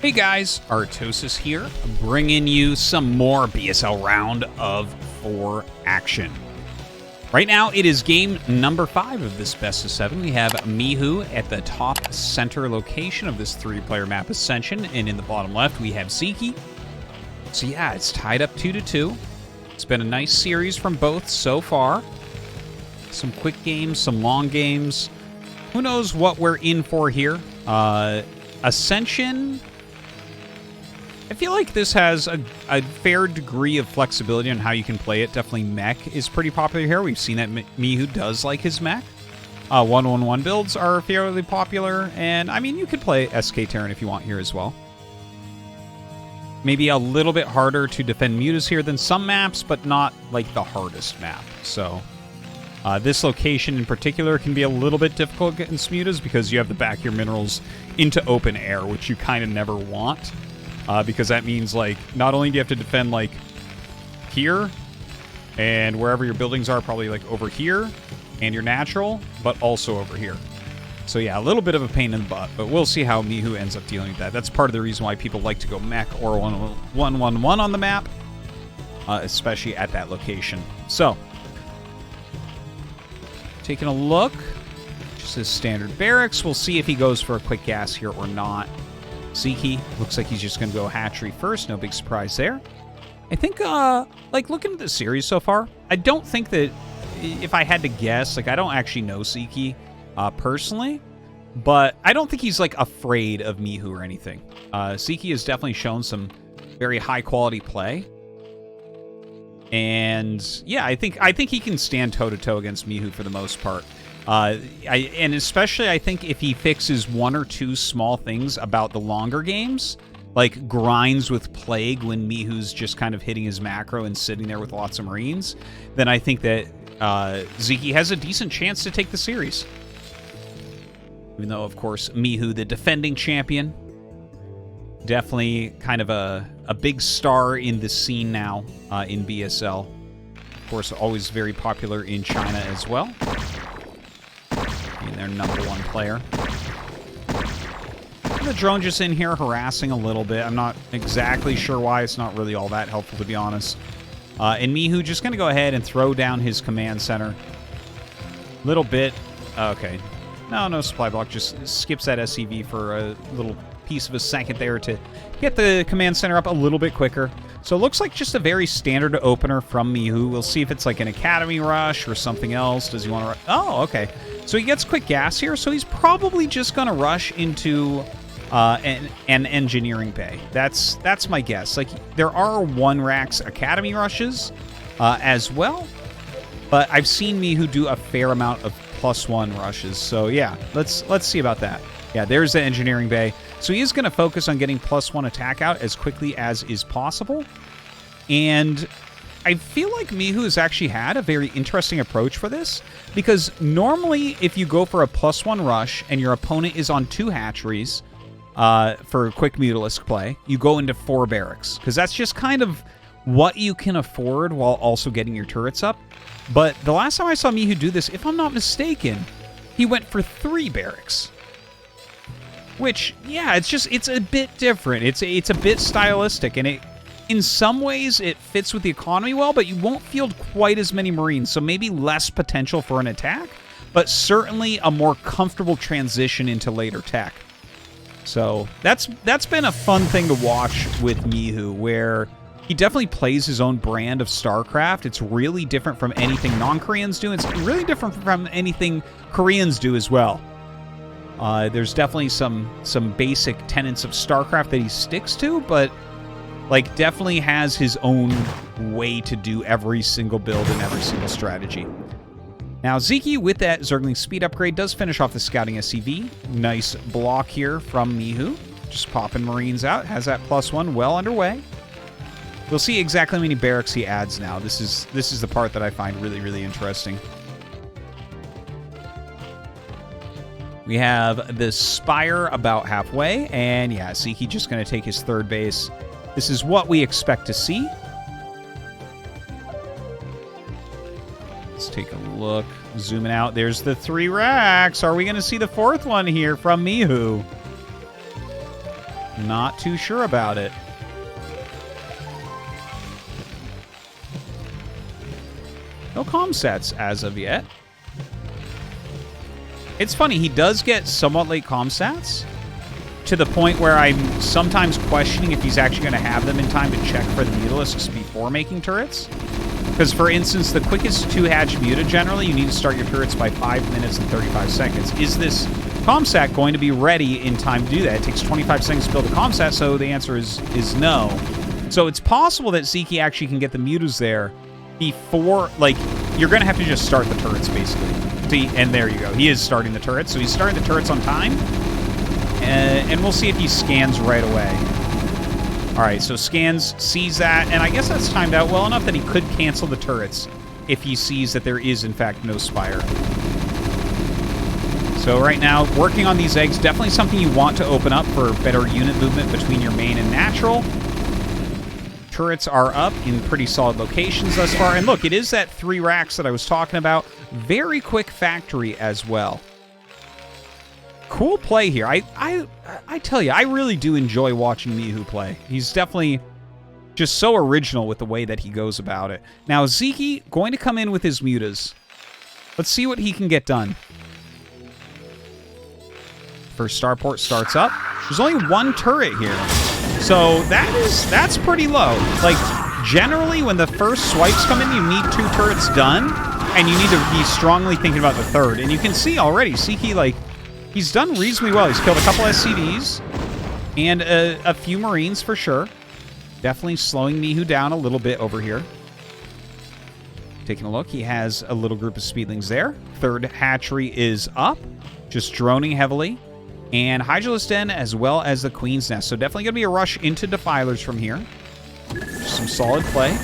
Hey guys, Artosis here, bringing you some more BSL round of 4 action. Right now, it is game number 5 of this best of 7. We have Mihu at the top center location of this 3-player map Ascension, and in the bottom left, we have Sziky. So yeah, it's tied up 2-2. It's been a nice series from both so far. Some quick games, some long games. Who knows what we're in for here? Ascension, I feel like this has a fair degree of flexibility on how you can play it. Definitely mech is pretty popular here. We've seen that Mihu does like his mech. 1-1-1 builds are fairly popular, and I mean, you could play SK Terran if you want here as well. Maybe a little bit harder to defend mutas here than some maps, but not like the hardest map. So this location in particular can be a little bit difficult against mutas because you have to back your minerals into open air, which you kind of never want. Because that means, like, not only do you have to defend, like, here, and wherever your buildings are, probably, like, over here, and your natural, but also over here. So, yeah, a little bit of a pain in the butt, but we'll see how Mihu ends up dealing with that. That's part of the reason why people like to go mech or 1-1-1 on the map, especially at that location. So, taking a look, just his standard barracks. We'll see if he goes for a quick gas here or not. Sziky looks like he's just going to go hatchery first. No big surprise there. I think, like, looking at the series so far, I don't think that, if I had to guess, like, I don't actually know Sziky personally, but I don't think he's, like, afraid of Mihu or anything. Sziky has definitely shown some very high-quality play. And, yeah, I think he can stand toe-to-toe against Mihu for the most part. And especially, I think if he fixes 1 or 2 small things about the longer games, like grinds with Plague when Mihu's just kind of hitting his macro and sitting there with lots of Marines, then I think that Sziky has a decent chance to take the series. Even though, of course, Mihu, the defending champion, definitely kind of a big star in the scene now in BSL. Of course, always very popular in China as well. Their #1 player. The drone just in here harassing a little bit. I'm not exactly sure why. It's not really all that helpful, to be honest. And Mihu just going to go ahead and throw down his command center. Little bit. Okay. No supply block. Just skips that SCV for a little piece of a second there to get the command center up a little bit quicker. So it looks like just a very standard opener from Mihu. We'll see if it's like an Academy rush or something else. Does he want to... Oh, okay. So he gets quick gas here, so he's probably just going to rush into an engineering bay. That's my guess. Like, there are 1-racks Academy rushes as well, but I've seen Mihu do a fair amount of +1 rushes. So yeah, let's see about that. Yeah, there's the engineering bay. So he is going to focus on getting +1 attack out as quickly as is possible. And I feel like Mihu has actually had a very interesting approach for this, because normally if you go for a +1 rush and your opponent is on 2 hatcheries for quick mutalisk play, you go into 4 barracks, because that's just kind of what you can afford while also getting your turrets up. But the last time I saw Mihu do this, if I'm not mistaken, he went for 3 barracks. Which, yeah, it's a bit different. It's a bit stylistic, and in some ways, it fits with the economy well, but you won't field quite as many Marines, so maybe less potential for an attack, but certainly a more comfortable transition into later tech. So that's been a fun thing to watch with Mihu, where he definitely plays his own brand of StarCraft. It's really different from anything non-Koreans do. It's really different from anything Koreans do as well. There's definitely some basic tenets of StarCraft that he sticks to, but like, definitely has his own way to do every single build and every single strategy. Now, Sziky, with that Zergling speed upgrade, does finish off the scouting SCV. Nice block here from Mihu. Just popping Marines out. Has that +1 well underway. We'll see exactly how many barracks he adds now. This is the part that I find really, really interesting. We have the Spire about halfway, and yeah, Sziky just going to take his 3rd base. This is what we expect to see. Let's take a look. Zooming out. There's the 3 racks. Are we going to see the 4th one here from Mihu? Not too sure about it. No comm sets as of yet. It's funny, he does get somewhat late comm sets to the point where I'm sometimes questioning if he's actually going to have them in time to check for the Mutalisks before making turrets. Because, for instance, the quickest 2-hatch Muta, generally, you need to start your turrets by 5 minutes and 35 seconds. Is this comm going to be ready in time to do that? It takes 25 seconds to build a comm, so the answer is no. So it's possible that Sziky actually can get the Mutas there before, like, you're going to have to just start the turrets, basically. See, and there you go. He is starting the turrets, so he's starting the turrets on time. And we'll see if he scans right away. All right, so scans, sees that, and I guess that's timed out well enough that he could cancel the turrets if he sees that there is, in fact, no Spire. So right now, working on these eggs, definitely something you want to open up for better unit movement between your main and natural. Turrets are up in pretty solid locations thus far. And look, it is that 3 racks that I was talking about. Very quick factory as well. Cool play here. I tell you, I really do enjoy watching Mihu play. He's definitely just so original with the way that he goes about it. Now, Sziky going to come in with his Mutas. Let's see what he can get done. First starport starts up. There's only 1 turret here. So that's pretty low. Like, generally, when the first swipes come in, you need 2 turrets done, and you need to be strongly thinking about the third. And you can see already, Sziky, like, he's done reasonably well. He's killed a couple SCVs and a few Marines for sure. Definitely slowing Mihu down a little bit over here. Taking a look, he has a little group of Speedlings there. Third hatchery is up, just droning heavily. And Hydralisk Den as well as the Queen's Nest. So definitely going to be a rush into Defilers from here. Some solid play.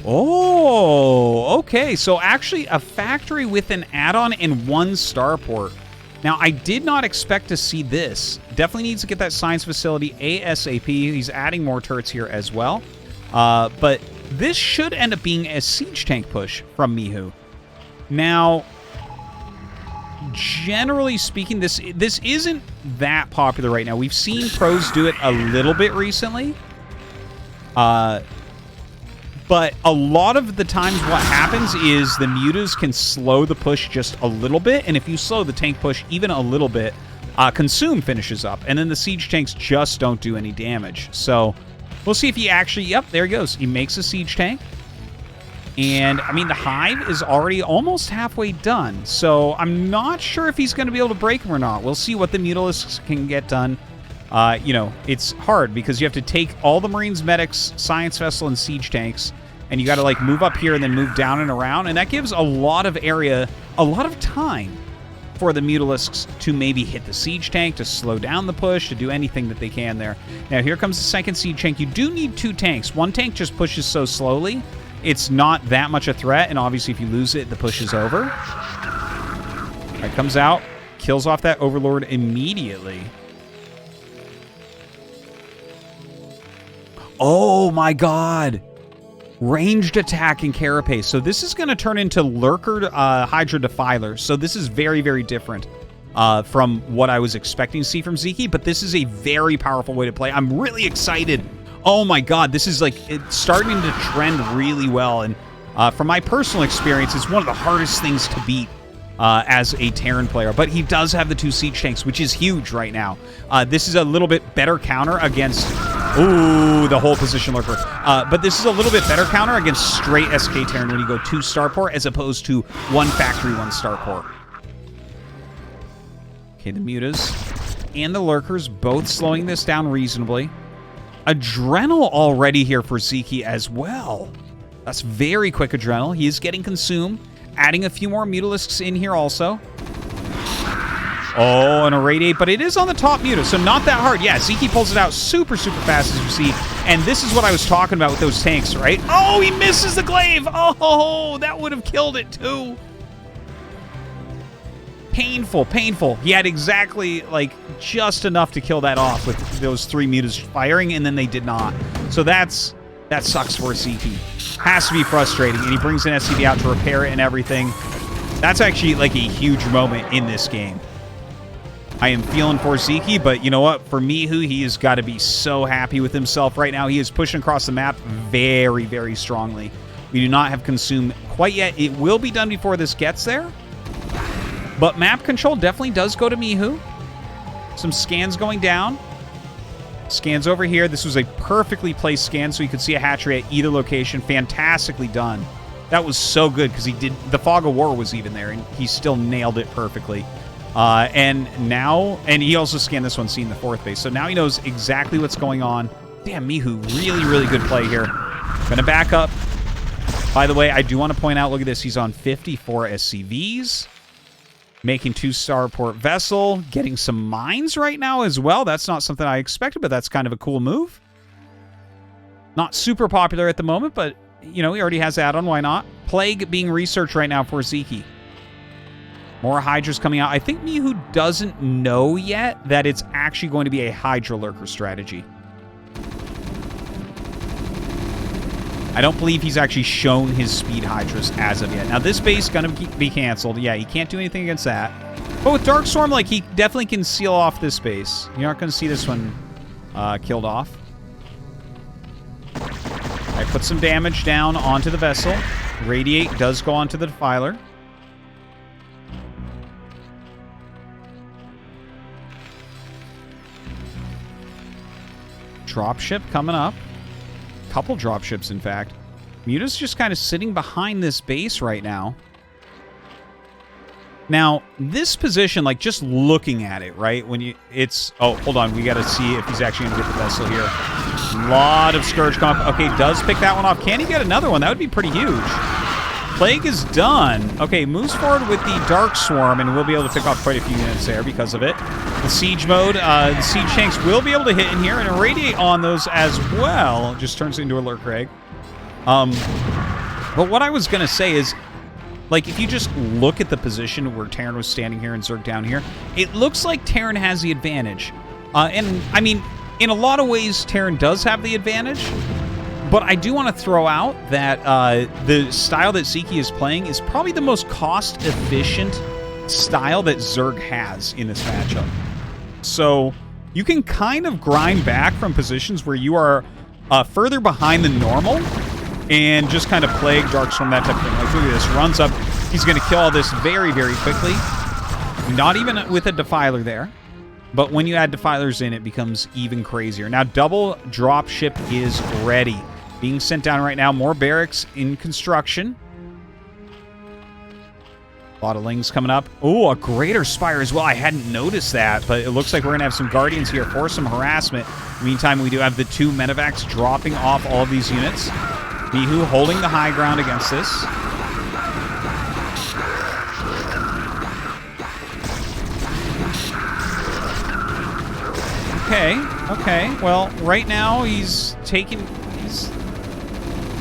Oh, okay. So actually a factory with an add-on and 1 starport. Now, I did not expect to see this. Definitely needs to get that science facility ASAP. He's adding more turrets here as well. But this should end up being a siege tank push from Mihu. Now, generally speaking, this isn't that popular right now. We've seen pros do it a little bit recently. But a lot of the times what happens is the Mutas can slow the push just a little bit, and if you slow the tank push even a little bit, Consume finishes up, and then the siege tanks just don't do any damage. So we'll see if he actually... Yep, there he goes. He makes a siege tank. And, I mean, the Hive is already almost halfway done. So I'm not sure if he's going to be able to break him or not. We'll see what the Mutalisks can get done. You know, it's hard because you have to take all the Marines, Medics, Science Vessel, and Siege Tanks, and you got to, like, move up here and then move down and around. And that gives a lot of area, a lot of time for the Mutalisks to maybe hit the Siege Tank, to slow down the push, to do anything that they can there. Now, here comes the second Siege Tank. You do need 2 tanks. 1 tank just pushes so slowly. It's not that much a threat, and obviously if you lose it, the push is over. All right, comes out, kills off that Overlord immediately. Oh my god! Ranged attack and Carapace. So this is going to turn into Lurker Hydra Defilers. So this is very, very different from what I was expecting to see from Sziky, but this is a very powerful way to play. I'm really excited. Oh my god, this is like it's starting to trend really well. And from my personal experience, it's one of the hardest things to beat as a Terran player. But he does have the 2 siege tanks, which is huge right now. This is a little bit better counter against... Ooh, the whole position lurker. But this is a little bit better counter against straight SK Terran when you go 2 starport as opposed to 1 factory, 1 starport. Okay, the Mutas and the Lurkers both slowing this down reasonably. Adrenal already here for Sziky as well. That's very quick Adrenal. He is getting consumed. Adding a few more Mutalisks in here also. Oh, an Irradiate, but it is on the top Muta, so not that hard. Yeah, Sziky pulls it out super, super fast, as you see. And this is what I was talking about with those tanks, right? Oh, he misses the glaive! Oh, that would have killed it, too. Painful, painful. He had exactly, like, just enough to kill that off with those 3 Mutas firing, and then they did not. So that's That sucks for Sziky. Has to be frustrating, and he brings an SCV out to repair it and everything. That's actually like a huge moment in this game. I am feeling for Sziky, but you know what? For Mihu, he has got to be so happy with himself right now. He is pushing across the map very, very strongly. We do not have consume quite yet. It will be done before this gets there. But map control definitely does go to Mihu. Some scans going down. Scans over here. This was a perfectly placed scan, so you could see a hatchery at either location. Fantastically done. That was so good because he did. The fog of war was even there, and he still nailed it perfectly. And he also scanned this one, seeing the fourth base. So now he knows exactly what's going on. Damn, Mihu, really, really good play here. Gonna back up. By the way, I do want to point out, look at this. He's on 54 SCVs. Making 2-star port vessel. Getting some mines right now as well. That's not something I expected, but that's kind of a cool move. Not super popular at the moment, but, you know, he already has add-on. Why not? Plague being researched right now for Sziky. More Hydras coming out. I think Mihu doesn't know yet that it's actually going to be a Hydra Lurker strategy. I don't believe he's actually shown his speed Hydras as of yet. Now, this base is going to be canceled. Yeah, he can't do anything against that. But with Darkstorm, like, he definitely can seal off this base. You're not going to see this one killed off. I put some damage down onto the vessel. Radiate does go onto the Defiler. Dropship coming up. Couple dropships, in fact. Muta's just kind of sitting behind this base right now. Now, this position, like, just looking at it, right? When you, it's... Oh, hold on. We got to see if he's actually going to get the vessel here. A lot of Scourge comp. Okay, does pick that one off. Can he get another one? That would be pretty huge. Plague is done. Okay, moves forward with the Dark Swarm, and we'll be able to pick off quite a few units there because of it. The Siege mode, the Siege tanks will be able to hit in here and irradiate on those as well. Just turns it into a Lurker Egg. But what I was going to say is, like, if you just look at the position where Terran was standing here and Zerg down here, it looks like Terran has the advantage. And, I mean, in a lot of ways, Terran does have the advantage. But I do want to throw out that the style that Sziky is playing is probably the most cost-efficient style that Zerg has in this matchup. So you can kind of grind back from positions where you are further behind than normal and just kind of plague Darkstorm, that type of thing. Like, look at this. Runs up. He's going to kill all this very, very quickly. Not even with a Defiler there. But when you add Defilers in, it becomes even crazier. Now, double dropship is ready. Being sent down right now. More barracks in construction. A lot of Lings coming up. Oh, a Greater Spire as well. I hadn't noticed that, but it looks like we're going to have some Guardians here for some harassment. Meantime, we do have the 2 Medivacs dropping off all of these units. Mihu holding the high ground against this. Okay. Well, right now he's taking...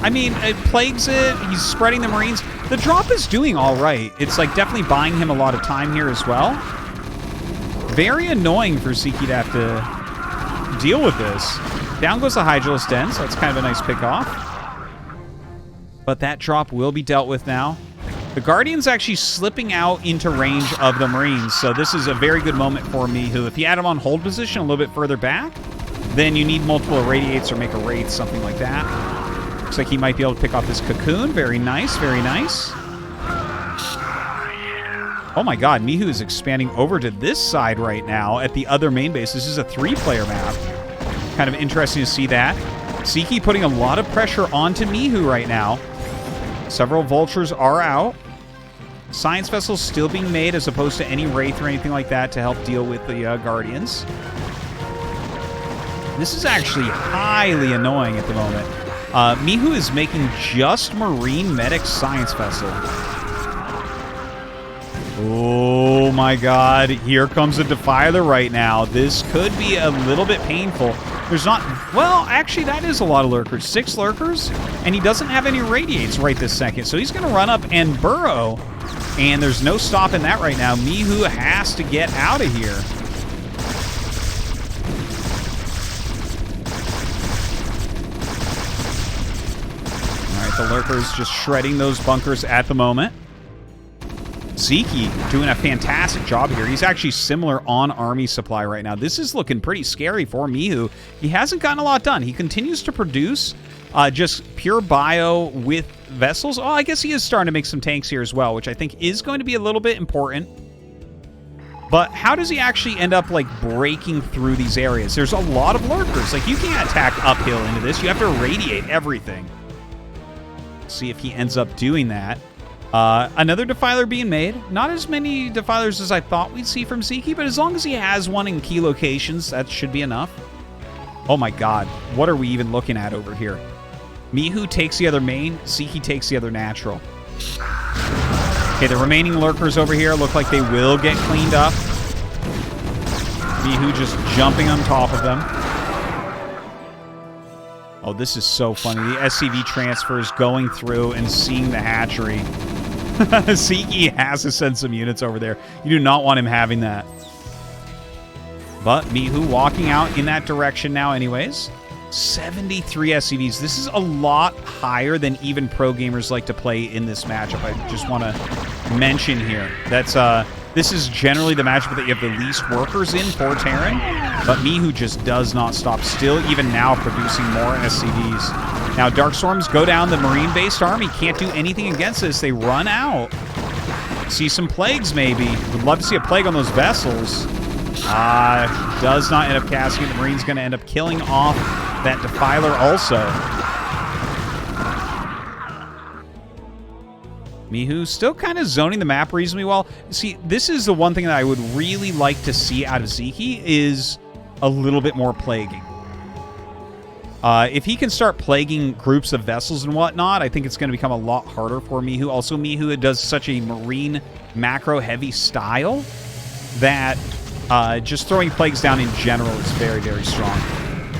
I mean, it plagues it. He's spreading the Marines. The drop is doing all right. It's, like, definitely buying him a lot of time here as well. Very annoying for Sziky to have to deal with this. Down goes the Hydralis Den, so that's kind of a nice pick off. But that drop will be dealt with now. The Guardian's actually slipping out into range of the Marines, so this is a very good moment for Mihu. If you had him on hold position a little bit further back, then you need multiple Irradiates or make a Wraith, something like that. Looks like he might be able to pick off this Cocoon. Very nice, very nice. Oh my god, Mihu is expanding over to this side right now at the other main base. This is a 3-player map. Kind of interesting to see that. Sziky putting a lot of pressure onto Mihu right now. Several Vultures are out. Science Vessels still being made as opposed to any Wraith or anything like that to help deal with the Guardians. This is actually highly annoying at the moment. Mihu is making just Marine Medic Science Vessel. Oh my god, here comes a Defiler right now. This could be a little bit painful. There's not... Well, actually, that is a lot of Lurkers. 6 Lurkers, and he doesn't have any Radiates right this second. So he's going to run up and burrow, and there's no stopping that right now. Mihu has to get out of here. The Lurkers just shredding those bunkers at the moment. Sziky doing a fantastic job here. He's actually similar on army supply right now. This is looking pretty scary for Mihu. He hasn't gotten a lot done. He continues to produce just pure bio with vessels. Oh, I guess he is starting to make some tanks here as well, which I think is going to be a little bit important. But how does he actually end up, like, breaking through these areas? There's a lot of Lurkers. Like, you can't attack uphill into this. You have to irradiate everything. See if he ends up doing that. Another Defiler being made. Not as many Defilers as I thought we'd see from Sziky, but as long as he has one in key locations, that should be enough. Oh my god, what are we even looking at over here? Mihu takes the other main, Sziky takes the other natural. Okay, the remaining Lurkers over here look like they will get cleaned up. Mihu just jumping on top of them. Oh, this is so funny. The SCV transfers going through and seeing the hatchery. Sziky has to send some units over there. You do not want him having that. But Mihu walking out in that direction now anyways. 73 SCVs. This is a lot higher than even pro gamers like to play in this matchup. I just want to mention here. This is generally the matchup that you have the least workers in for Terran, but Mihu just does not stop. Still, even now, producing more SCVs. Now, Darkstorms go down. The Marine-based army can't do anything against this. They run out. See some plagues, maybe. Would love to see a plague on those vessels. Does not end up casting it. The Marine's going to end up killing off that Defiler also. Mihu still kind of zoning the map reasonably well. See, this is the one thing that I would really like to see out of Sziky is a little bit more plaguing. If he can start plaguing groups of vessels and whatnot, I think it's going to become a lot harder for Mihu. Also, Mihu does such a marine macro-heavy style that just throwing plagues down in general is very, very strong.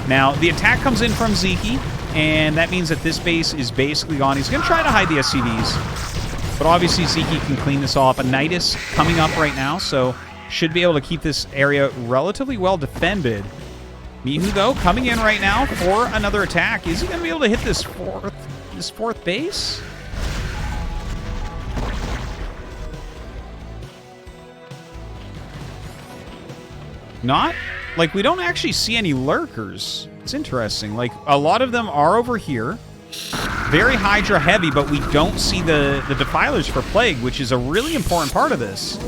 Now, the attack comes in from Sziky, and that means that this base is basically gone. He's going to try to hide the SCVs. But obviously, Sziky can clean this off. A Nidus coming up right now, so should be able to keep this area relatively well defended. Mihu, though, coming in right now for another attack. Is he going to be able to hit this fourth base? Not? Like, we don't actually see any Lurkers. It's interesting. Like, a lot of them are over here. Very Hydra heavy, but we don't see the Defilers for Plague, which is a really important part of this.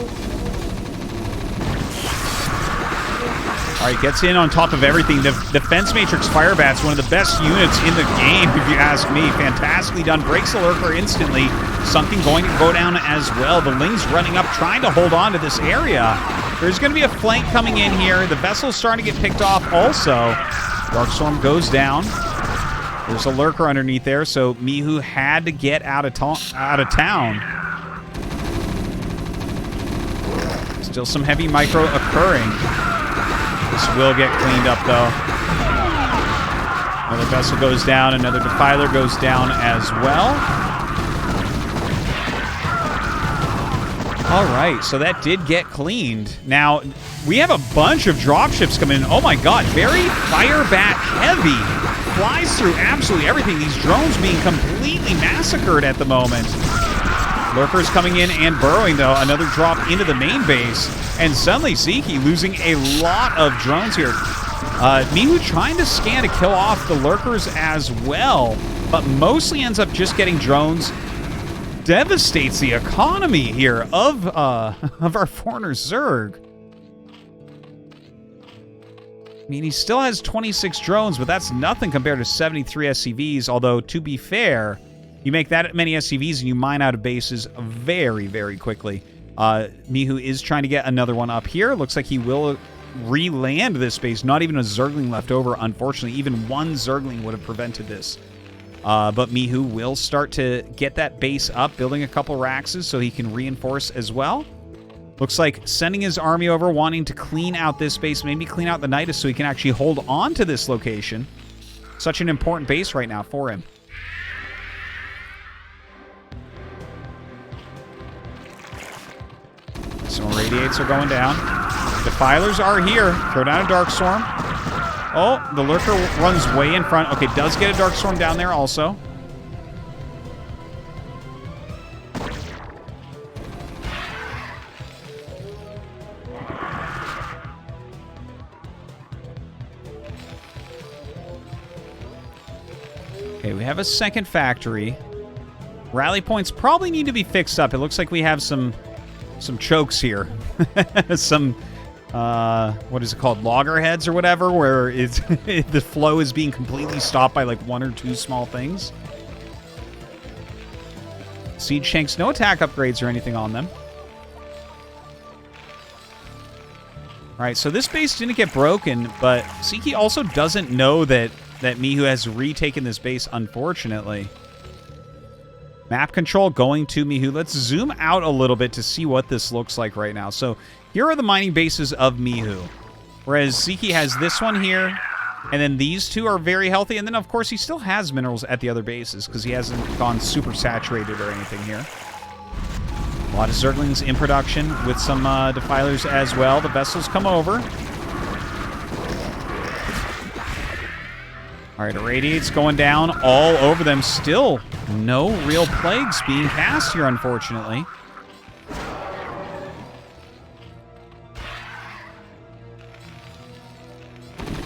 All right, gets in on top of everything. The Defense Matrix Firebat's one of the best units in the game, if you ask me. Fantastically done. Breaks the Lurker instantly. Something going to go down as well. The Ling's running up, trying to hold on to this area. There's going to be a flank coming in here. The vessel's starting to get picked off also. Darkstorm goes down. There's a Lurker underneath there, so Mihu had to get out of town. Still some heavy micro occurring. This will get cleaned up, though. Another vessel goes down. Another Defiler goes down as well. All right, so that did get cleaned. Now, we have a bunch of dropships coming in. Oh, my God. Very Firebat heavy. Flies through absolutely everything. These drones being completely massacred at the moment. Lurkers coming in and burrowing, though. Another drop into the main base. And suddenly, Sziky losing a lot of drones here. Mihu trying to scan to kill off the Lurkers as well, but mostly ends up just getting drones. Devastates the economy here of our foreigner Zerg. I mean, he still has 26 drones, but that's nothing compared to 73 SCVs, although, to be fair, you make that many SCVs and you mine out of bases very, very quickly. Mihu is trying to get another one up here. Looks like he will re-land this base. Not even a Zergling left over, unfortunately. Even one Zergling would have prevented this. But Mihu will start to get that base up, building a couple Raxes so he can reinforce as well. Looks like sending his army over, wanting to clean out this base, maybe clean out the Nidus so he can actually hold on to this location. Such an important base right now for him. Some Radiates are going down. Defilers are here. Throw down a Darkstorm. Oh, the Lurker runs way in front. Okay, does get a Darkstorm down there also. Okay, we have a second factory. Rally points probably need to be fixed up. It looks like we have some chokes here. Some, what is it called? Loggerheads or whatever, where it's the flow is being completely stopped by like one or two small things. Siege Shanks, no attack upgrades or anything on them. All right, so this base didn't get broken, but Sziky also doesn't know that Mihu has retaken this base, unfortunately. Map control going to Mihu. Let's zoom out a little bit to see what this looks like right now. So here are the mining bases of Mihu. Whereas Sziky has this one here, and then these two are very healthy. And then, of course, he still has minerals at the other bases because he hasn't gone super saturated or anything here. A lot of Zerglings in production with some Defilers as well. The vessels come over. All right, Irradiate's going down all over them. Still no real plagues being cast here, unfortunately.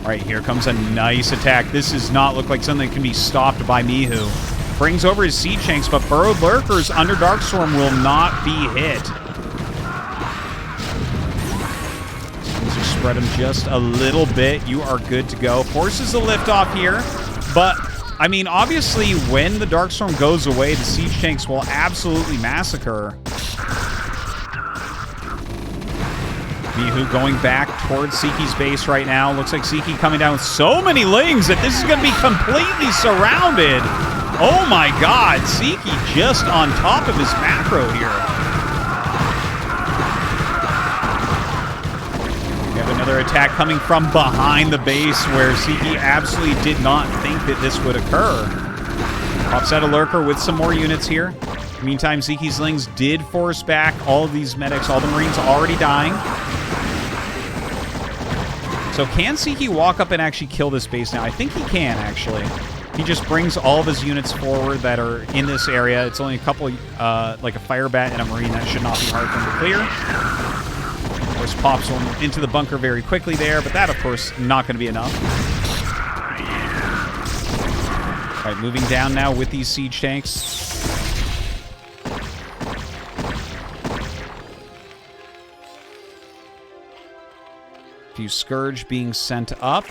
All right, here comes a nice attack. This does not look like something that can be stopped by Mihu. Brings over his Siege Shanks, but Burrowed Lurkers under Darkstorm will not be hit. Spread them just a little bit. You are good to go. Forces a lift off here, but I mean, obviously, when the Darkstorm goes away, the Siege Tanks will absolutely massacre. Mihu going back towards Sziky's base right now. Looks like Sziky coming down with so many lings that this is going to be completely surrounded. Oh my god, Sziky just on top of his macro here. Another attack coming from behind the base where Sziky absolutely did not think that this would occur. Pops out a Lurker with some more units here. Meantime, Sziky's Lings did force back all of these medics. All the Marines already dying. So can Sziky walk up and actually kill this base now? I think he can, actually. He just brings all of his units forward that are in this area. It's only a couple, like a Fire Bat and a Marine. That should not be hard for him to clear. Pops one into the bunker very quickly there, but that, of course, not going to be enough. All right, moving down now with these Siege Tanks. Few Scourge being sent up.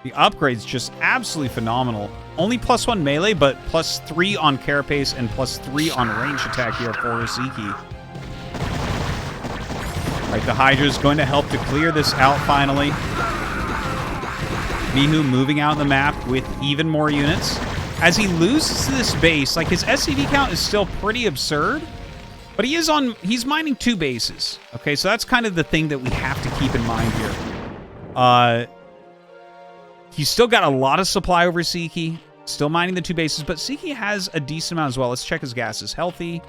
The upgrade's just absolutely phenomenal. Only +1 melee, but +3 on Carapace and +3 on range attack here for Sziky. Right, the Hydra is going to help to clear this out finally. Mihu moving out on the map with even more units. As he loses this base, like his SCV count is still pretty absurd, but he's mining 2 bases. Okay, so that's kind of the thing that we have to keep in mind here. He's still got a lot of supply over Sziky, still mining the 2 bases, but Sziky has a decent amount as well. Let's check his gas is healthy.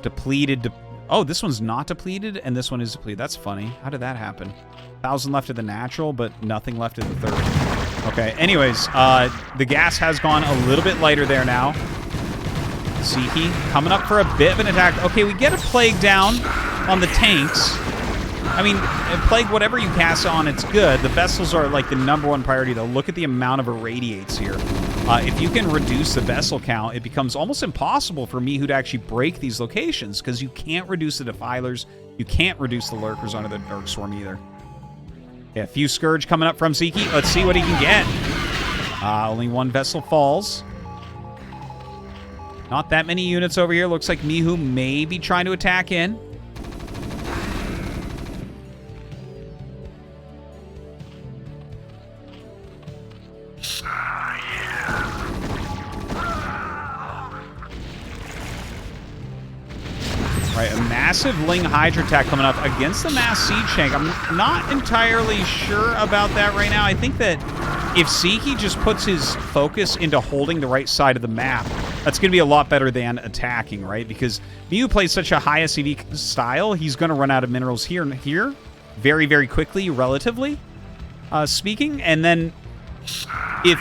Depleted. Oh, this one's not depleted, and this one is depleted. That's funny. How did that happen? 1,000 left of the natural, but nothing left of the third. Okay, anyways, the gas has gone a little bit lighter there now. Sziky coming up for a bit of an attack. Okay, we get a Plague down on the tanks. I mean, Plague, whatever you cast on, it's good. The vessels are like the #1 priority, though. Look at the amount of irradiates here. If you can reduce the vessel count, it becomes almost impossible for Mihu to actually break these locations because you can't reduce the Defilers. You can't reduce the Lurkers onto the Darkstorm either. Yeah, a few Scourge coming up from Sziky. Let's see what he can get. Only 1 vessel falls. Not that many units over here. Looks like Mihu may be trying to attack in. Right, a massive Ling Hydra attack coming up against the Mass Siege Shank. I'm not entirely sure about that right now. I think that if Sziky just puts his focus into holding the right side of the map, that's going to be a lot better than attacking, right? Because Mihu plays such a high SCV style, he's going to run out of minerals here and here very, very quickly, relatively speaking. And then if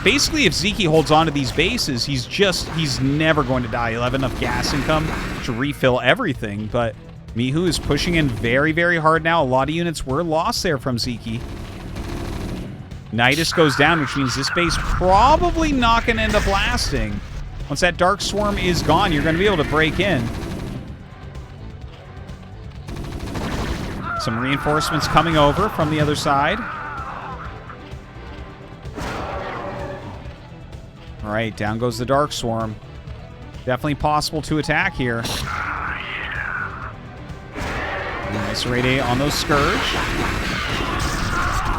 Sziky holds on to these bases, he's never going to die. He'll have enough gas income to refill everything, but Mihu is pushing in very, very hard now. A lot of units were lost there from Sziky. Nidus goes down, which means this base probably not going to end up lasting. Once that Dark Swarm is gone, you're going to be able to break in. Some reinforcements coming over from the other side. All right, down goes the Dark Swarm. Definitely possible to attack here. Nice raid on those Scourge.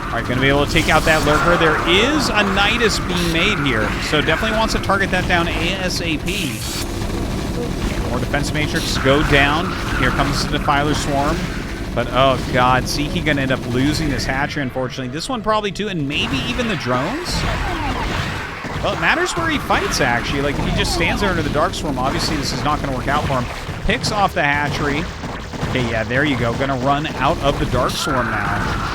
All right, going to be able to take out that Lurker. There is a Nidus being made here, so definitely wants to target that down ASAP. More Defense Matrix go down. Here comes the Defiler Swarm. But, oh, God, Sziky going to end up losing this hatchery, unfortunately. This one probably, too, and maybe even the drones? Well, it matters where he fights, actually. Like, if he just stands there under the Dark Swarm, obviously this is not going to work out for him. Picks off the hatchery. Okay, yeah, there you go. Going to run out of the Dark Swarm now.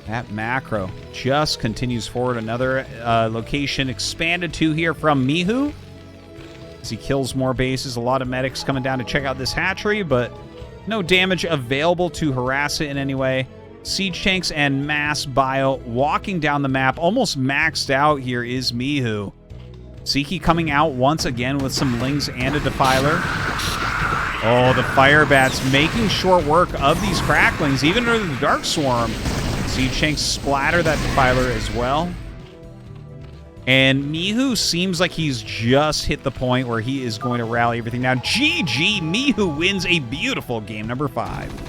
That macro just continues forward. Another location expanded to here from Mihu. As he kills more bases. A lot of medics coming down to check out this hatchery, but no damage available to harass it in any way. Siege tanks and mass bio walking down the map. Almost maxed out here is Mihu. Sziky coming out once again with some Lings and a Defiler. Oh, the Fire Bats making short work of these Cracklings, even under the Dark Swarm. Siege tanks splatter that Defiler as well. And Mihu seems like he's just hit the point where he is going to rally everything. Now, GG, Mihu wins a beautiful game number 5.